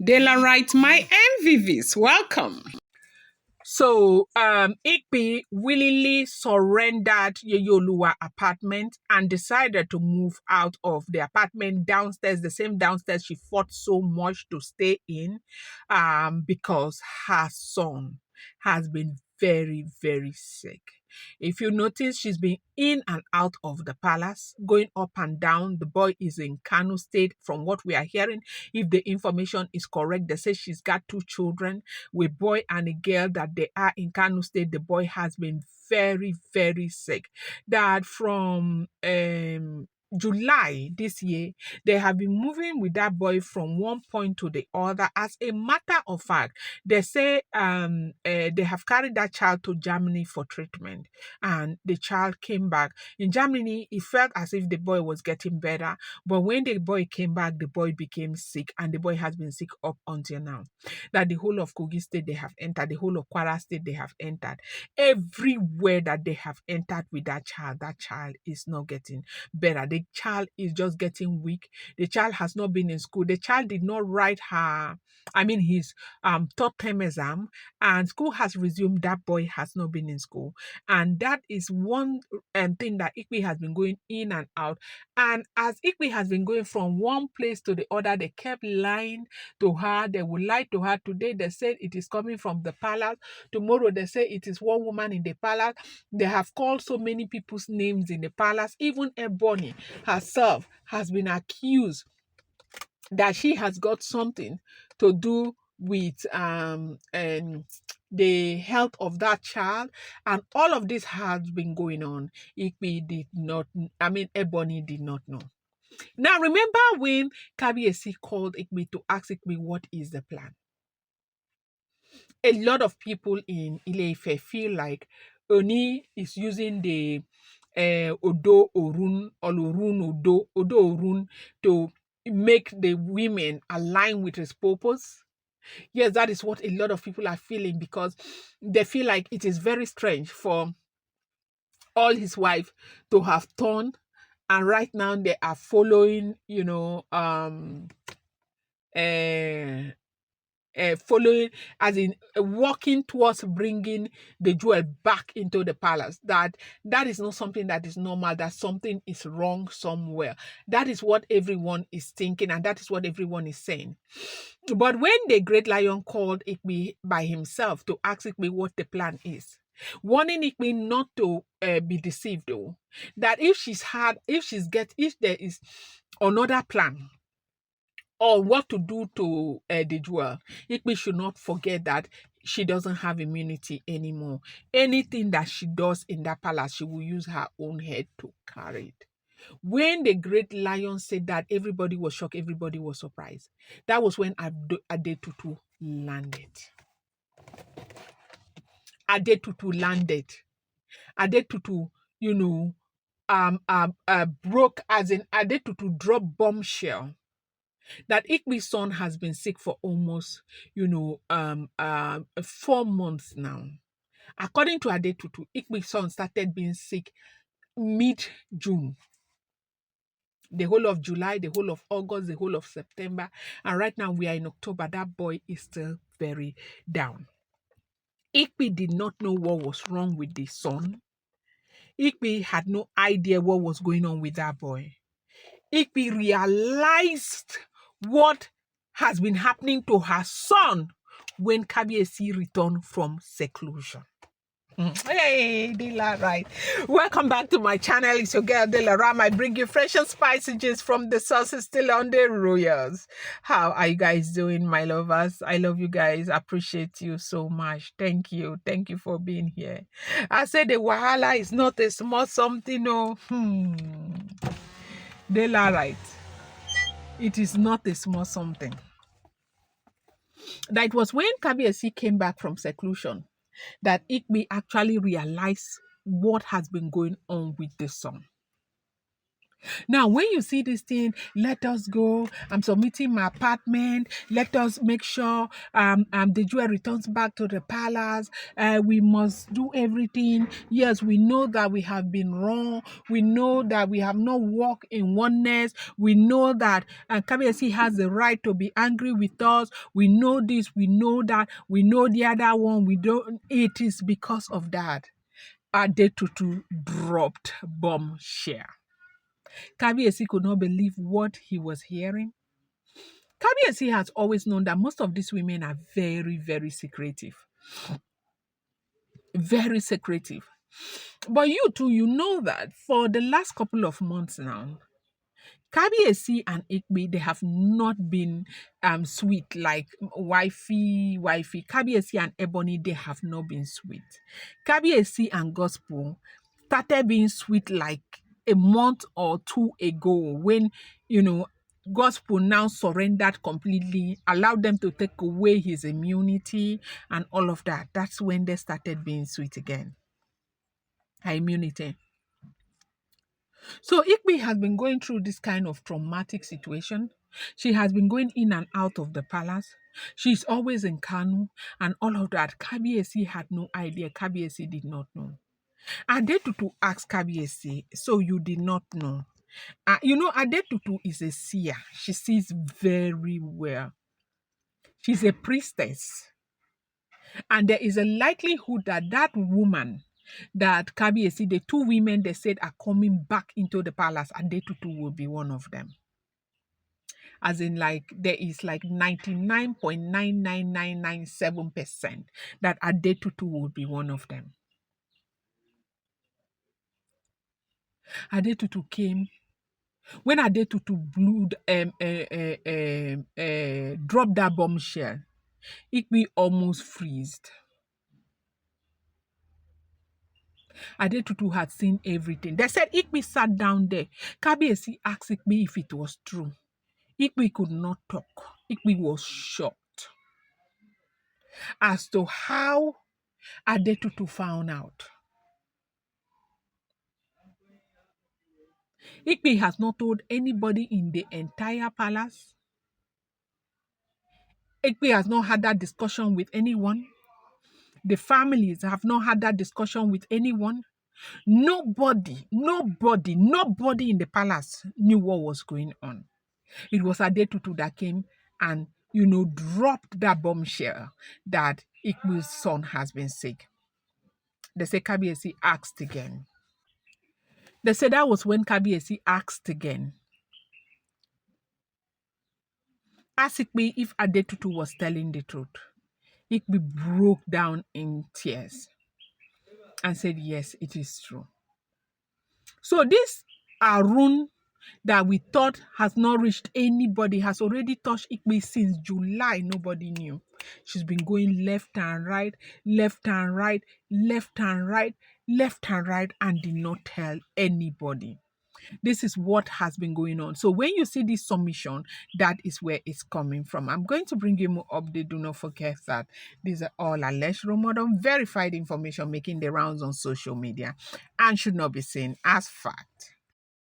Dela write my MVVs. Welcome. So Igbi willingly surrendered Yeyeluwa apartment and decided to move out of the apartment downstairs, the same downstairs she fought so much to stay in, because her son has been very, very sick. If you notice, she's been in and out of the palace, going up and down. The boy is in Kano State, from what we are hearing. If the information is correct, they say she's got 2 children, with boy and a girl, that they are in Kano State. The boy has been very, very sick. That from July this year, they have been moving with that boy from one point to the other. As a matter of fact, they say they have carried that child to Germany for treatment, and the child came back. In Germany, it felt as if the boy was getting better, but when the boy came back, the boy became sick, and the boy has been sick up until now. That the whole of Kogi State they have entered, the whole of Kwara State they have entered. Everywhere that they have entered with that child is not getting better. The child is just getting weak. The child has not been in school. The child did not write his third term exam, and school has resumed. That boy has not been in school. And that is one thing that Igbi has been going in and out. And as Igbi has been going from one place to the other, they kept lying to her. They will lie to her. Today they said it is coming from the palace. Tomorrow they say it is one woman in the palace. They have called so many people's names in the palace. Even Ebony herself has been accused that she has got something to do with and the health of that child, and all of this has been going on. Ebony did not know. Now, remember when Kabiyesi called Igbi to ask Igbi what is the plan? A lot of people in Ile-Ife feel like Oni is using the Odo Orun or Odo Orun to make the women align with his purpose. Yes, that is what a lot of people are feeling, because they feel like it is very strange for all his wife to have turned, and right now they are following, following, as in working towards bringing the jewel back into the palace. That is not something that is normal. That something is wrong somewhere. That is what everyone is thinking, and that is what everyone is saying. But when the great lion called Igbi by himself to ask Igbi what the plan is, warning Igbi not to be deceived, though, that if there is another plan or what to do to the jewel, Igbi should not forget that she doesn't have immunity anymore. Anything that she does in that palace, she will use her own head to carry it. When the great lion said that, everybody was shocked, everybody was surprised. That was when Adetutu landed. Adetutu landed. Adetutu, broke, as in Adetutu dropped bombshell that Igbi's son has been sick for almost, 4 months now. According to Adetutu, Igbi's son started being sick mid-June. The whole of July, the whole of August, the whole of September. And right now we are in October. That boy is still very down. Igbi did not know what was wrong with the son. Igbi had no idea what was going on with that boy. Igbi realized what has been happening to her son when Kabiyesi returned from seclusion. Hey, Dela, right. Welcome back to my channel. It's your girl Dela Ram. I bring you fresh and spicy gist from the sources still on the royals. How are you guys doing, my lovers? I love you guys. Appreciate you so much. Thank you. Thank you for being here. I said the wahala is not a small something. No. Dela, right. It is not a small something. That it was when Kabiyesi came back from seclusion that Igbi actually realized what has been going on with the son. Now, when you see this thing, let us go. I'm submitting my apartment. Let us make sure the jewel returns back to the palace. We must do everything. Yes, we know that we have been wrong. We know that we have not walked in oneness. We know that Kabiyesi has the right to be angry with us. We know this. We know that. We know the other one. We don't. It is because of that. Adetutu dropped bombshell. Kabiyesi could not believe what he was hearing. Kabiyesi has always known that most of these women are very, very secretive. Very secretive. But you too, you know that for the last couple of months now, Kabiyesi and Igbi, they have not been sweet like wifey. Kabiyesi and Ebony, they have not been sweet. Kabiyesi and Gospel started being sweet like a month or two ago when, Gospel now surrendered completely, allowed them to take away his immunity and all of that. That's when they started being sweet again. Her immunity. So Igbi has been going through this kind of traumatic situation. She has been going in and out of the palace. She's always in Kanu and all of that. Kabiyesi had no idea. Kabiyesi did not know. Adetutu asked Kabiyesi, so you did not know. Adetutu is a seer. She sees very well. She's a priestess. And there is a likelihood that that woman, that Kabiyesi, the two women they said are coming back into the palace, Adetutu will be one of them. As in, like, there is like 99.99997% that Adetutu will be one of them. Adetutu came. When Adetutu dropped that bombshell, Igbi almost freezed. Adetutu had seen everything. They said Igbi sat down there. Kabiyesi asked Igbi if it was true. Igbi could not talk. Igbi was shocked as to how Adetutu found out. Igbi has not told anybody in the entire palace. Igbi has not had that discussion with anyone. The families have not had that discussion with anyone. Nobody in the palace knew what was going on. It was Adetutu that came and, dropped that bombshell that Igbi's son has been sick. They say Kabiyesi asked again. They said that was when Kabiyesi asked again. Asked Igbi if Adetutu was telling the truth. Igbi broke down in tears and said, yes, it is true. So this Arun that we thought has not reached anybody has already touched Igbi since July. Nobody knew. She's been going left and right, left and right, left and right, left and right, and did not tell anybody. This is what has been going on. So when you see this submission, that is where it's coming from. I'm going to bring you more update. Do not forget that these are all alleged, rumored, unverified information making the rounds on social media and should not be seen as fact.